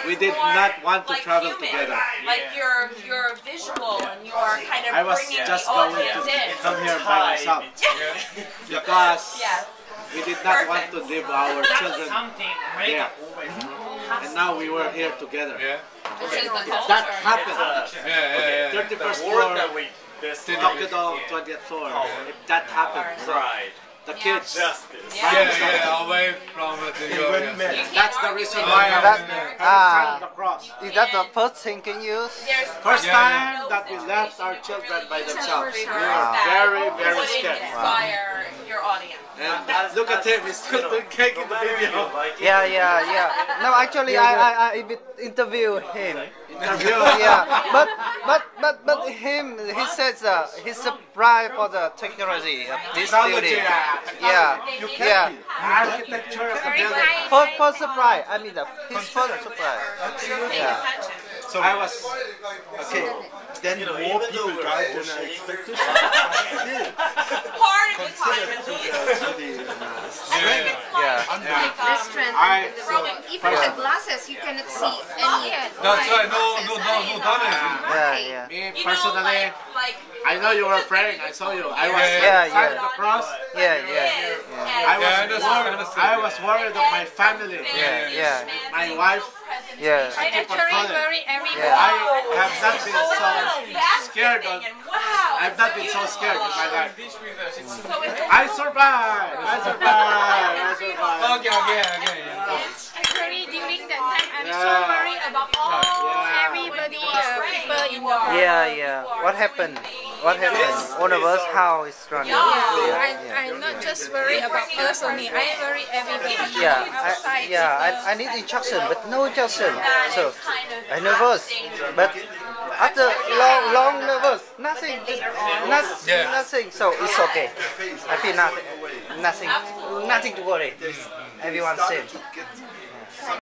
we did not want to travel together. Like you're visual and you're kind of I was bringing just the going audience to in. come here by myself because we did not want to leave our children there. And now we were here together. Which is the If that happened, 31st floor, Tokyo 20th floor, if that happened, the kids, away from the that's the reason why I'm signing the cross. Is that the first thing you use? First time that we left our children by themselves. We were very, very scared. Inspire your audience. And look at him, he's still doing cake in the video. Yeah. No, actually, I interviewed him. But he says he's surprised for the technology of this building. Architecture of the building. First surprise. I mean, his first surprise. So I was Then more people died than I expected. Part of the time, at least. Even the glasses, you cannot see any. That's right, no damage. Me personally, I know you were praying, I saw you. I was signing the cross. I was worried of my family. My wife. I actually worry everyone. I have not been so scared. I've not been so scared in my life. I survived. Okay. Actually, during that time, I'm so worried about everybody, people in the world. What happened? One of us, how it's running. I'm not just worried about us only. I worry everybody. I need instruction, but no instruction. So I'm nervous. But after long nervous, nothing. So it's okay. I feel nothing to worry. Everyone's safe.